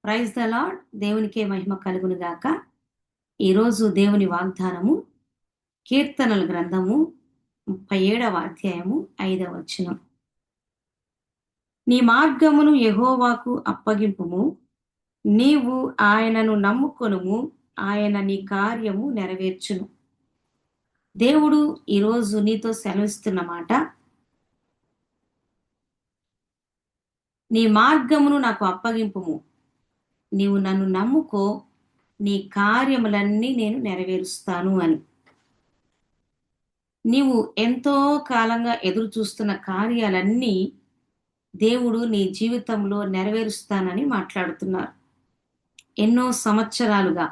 Praise the lord. దేవునికే మహిమ కలుగును గాక. ఈరోజు దేవుని వాగ్దానము కీర్తనల గ్రంథము 37వ అధ్యాయము 5వ వచనం. నీ మార్గమును యెహోవాకు అప్పగింపుము, నీవు ఆయనను నమ్ముకొనుము, ఆయన నీ కార్యము నెరవేర్చును. దేవుడు ఈరోజు నీతో సెలవిస్తున్న మాట, నీ మార్గమును నాకు అప్పగింపుము, నీవు నన్ను నమ్ముకో, నీ కార్యములన్నీ నేను నెరవేరుస్తాను అని. నీవు ఎంతో కాలంగా ఎదురు చూస్తున్న కార్యాలన్నీ దేవుడు నీ జీవితంలో నెరవేరుస్తానని మాట్లాడుతున్నారు. ఎన్నో సంవత్సరాలుగా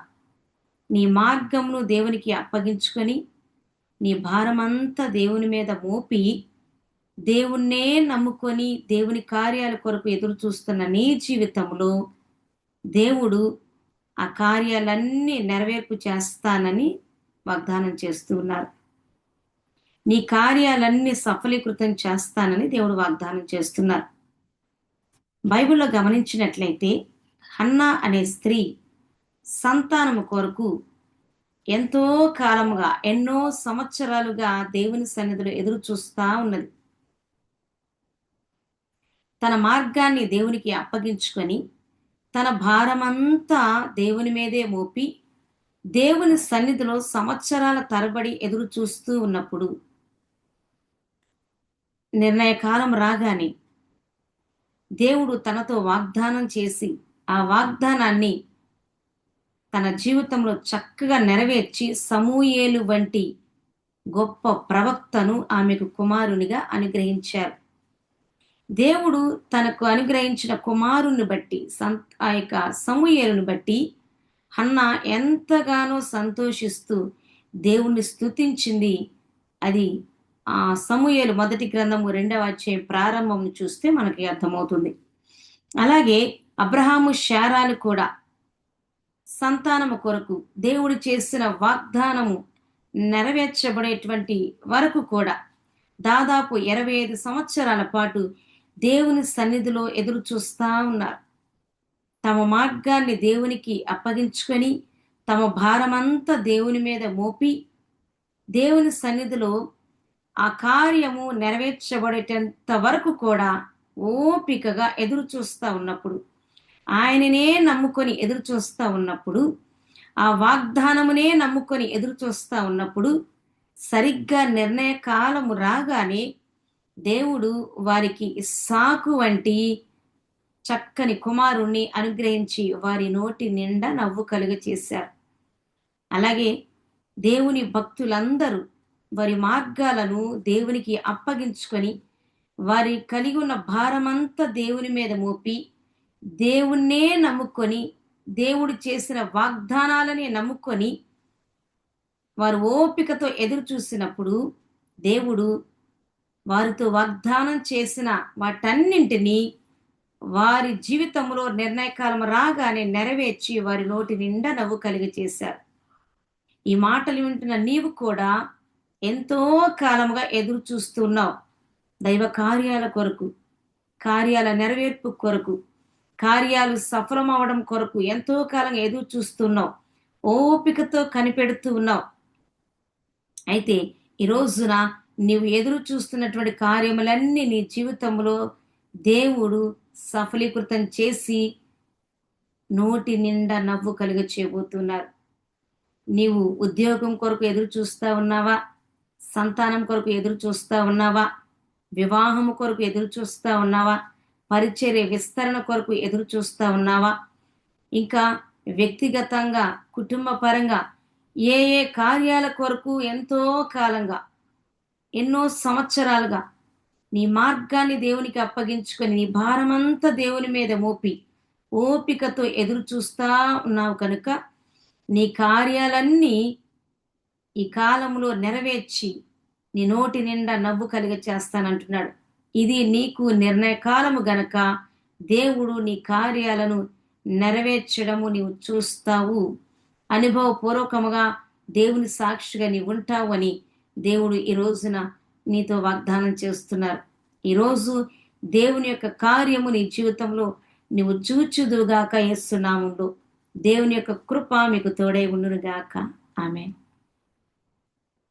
నీ మార్గమును దేవునికి అప్పగించుకొని నీ భారమంతా దేవుని మీద మోపి దేవుణ్ణే నమ్ముకొని దేవుని కార్యాల కొరకు ఎదురు చూస్తున్న నీ జీవితంలో దేవుడు ఆ కార్యాలన్నీ నెరవేర్పు చేస్తానని వాగ్దానం చేస్తూ ఉన్నారు. నీ కార్యాలన్నీ సఫలీకృతం చేస్తానని దేవుడు వాగ్దానం చేస్తున్నారు. బైబిల్లో గమనించినట్లయితే హన్నా అనే స్త్రీ సంతానము కొరకు ఎంతో కాలముగా ఎన్నో సంవత్సరాలుగా దేవుని సన్నిధిలో ఎదురు చూస్తా ఉన్నది. తన మార్గాన్ని దేవునికి అప్పగించుకొని తన భారమంతా దేవుని మీదే మోపి దేవుని సన్నిధిలో సంవత్సరాల తరబడి ఎదురు చూస్తూ ఉన్నప్పుడు నిర్ణయకాలం రాగానే దేవుడు తనతో వాగ్దానం చేసి ఆ వాగ్దానాన్ని తన జీవితంలో చక్కగా నెరవేర్చి సమూయేలు వంటి గొప్ప ప్రవక్తను ఆమెకు కుమారునిగా అనుగ్రహించారు. దేవుడు తనకు అనుగ్రహించిన కుమారుని బట్టి ఆ యొక్క సమూయేలుని బట్టి హన్నా ఎంతగానో సంతోషిస్తూ దేవుణ్ణి స్తుతించింది. అది ఆ సమూయేలు మొదటి గ్రంథము 2వ అధ్యాయం ప్రారంభం చూస్తే మనకి అర్థమవుతుంది. అలాగే అబ్రహాము శారాలు కూడా సంతానము కొరకు దేవుడు చేసిన వాగ్దానము నెరవేర్చబడేటువంటి వరకు కూడా దాదాపు 25 సంవత్సరాల పాటు దేవుని సన్నిధిలో ఎదురు చూస్తా ఉన్నారు. తమ మార్గాన్ని దేవునికి అప్పగించుకొని తమ భారమంతా దేవుని మీద మోపి దేవుని సన్నిధిలో ఆ కార్యము నెరవేర్చబడేటంత వరకు కూడా ఓపికగా ఎదురు చూస్తూ ఉన్నప్పుడు, ఆయననే నమ్ముకొని ఎదురు చూస్తూ ఉన్నప్పుడు, ఆ వాగ్దానమునే నమ్ముకొని ఎదురు చూస్తూ ఉన్నప్పుడు సరిగ్గా నిర్ణయ కాలము రాగానే దేవుడు వారికి ఇస్సాకు వంటి చక్కని కుమారుణ్ణి అనుగ్రహించి వారి నోటి నిండా నవ్వు కలుగ చేశారు. అలాగే దేవుని భక్తులందరూ వారి మార్గాలను దేవునికి అప్పగించుకొని వారి కలిగి ఉన్న భారమంతా దేవుని మీద మోపి దేవుణ్ణే నమ్ముకొని దేవుడు చేసిన వాగ్దానాలనే నమ్ముకొని వారు ఓపికతో ఎదురు చూసినప్పుడు దేవుడు వారితో వాగ్దానం చేసిన వాటన్నింటినీ వారి జీవితంలో నిర్ణయకాలం రాగానే నెరవేర్చి వారి నోటి నిండా నవ్వు కలిగి చేశారు. ఈ మాటలు వింటున్న నీవు కూడా ఎంతో కాలముగా ఎదురు చూస్తున్నావు. దైవ కార్యాల కొరకు, కార్యాల నెరవేర్పు కొరకు, కార్యాలు సఫలమవడం కొరకు ఎంతో కాలంగా ఎదురు చూస్తున్నావు. ఓపికతో కనిపెడుతూ ఉన్నావు. అయితే ఈ రోజున నీవు ఎదురు చూస్తున్నటువంటి కార్యములన్నీ నీ జీవితంలో దేవుడు సఫలీకృతం చేసి నోటి నిండా నవ్వు కలిగ చేయబోతున్నారు. నీవు ఉద్యోగం కొరకు ఎదురు చూస్తా ఉన్నావా? సంతానం కొరకు ఎదురు చూస్తా ఉన్నావా? వివాహము కొరకు ఎదురు చూస్తా ఉన్నావా? పరిచర్య విస్తరణ కొరకు ఎదురు చూస్తా ఉన్నావా? ఇంకా వ్యక్తిగతంగా కుటుంబ పరంగా ఏ ఏ కార్యాల కొరకు ఎంతో కాలంగా ఎన్నో సంవత్సరాలుగా నీ మార్గాన్ని దేవునికి అప్పగించుకొని నీ భారమంతా దేవుని మీద మోపి ఓపికతో ఎదురు చూస్తా ఉన్నావు కనుక నీ కార్యాలన్నీ ఈ కాలంలో నెరవేర్చి నీ నోటి నిండా నవ్వు కలిగ చేస్తానంటున్నాడు. ఇది నీకు నిర్ణయకాలము గనక దేవుడు నీ కార్యాలను నెరవేర్చడము నీవు చూస్తావు. అనుభవపూర్వకముగా దేవుని సాక్షిగా నీవు ఉంటావు అని దేవుడు ఈ రోజున నీతో వాగ్దానం చేస్తున్నారు. ఈరోజు దేవుని యొక్క కార్యము నీ జీవితంలో నువ్వు చూచుదువుగాక యేసు నామములో. దేవుని యొక్క కృప మీకు తోడై ఉండునుగాక. ఆమేన్.